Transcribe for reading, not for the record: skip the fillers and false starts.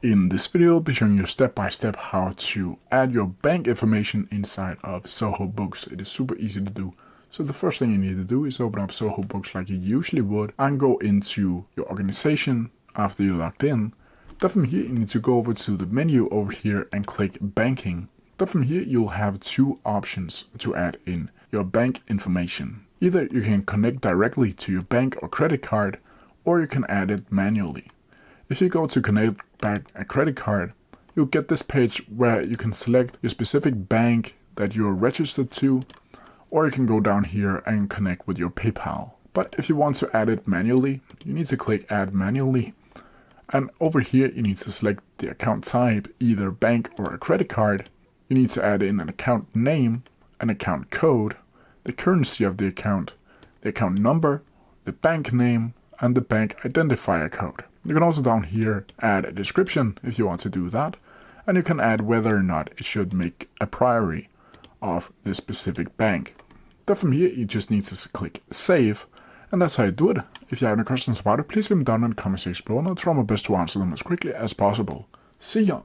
In this video, I'll be showing you step by step how to add your bank information inside of Zoho Books. It is super easy to do. So the first thing you need to do is open up Zoho Books like you usually would and go into your organization after you're logged in. Then from here, you need to go over to the menu over here and click Banking. Then from here, you'll have two options to add in your bank information. Either you can connect directly to your bank or credit card, or you can add it manually. If you go to connect back a credit card, you'll get this page where you can select your specific bank that you're registered to, or you can go down here and connect with your PayPal. But if you want to add it manually, you need to click Add Manually. And over here, you need to select the account type, either bank or a credit card. You need to add in an account name, an account code, the currency of the account number, the bank name, and the bank identifier code. You can also down here add a description if you want to do that, and you can add whether or not it should make a priority of this specific bank. Then from here you just need to click Save, and that's how you do it. If you have any questions about it, please leave them down in the comment section below, and I'll try my best to answer them as quickly as possible. See ya!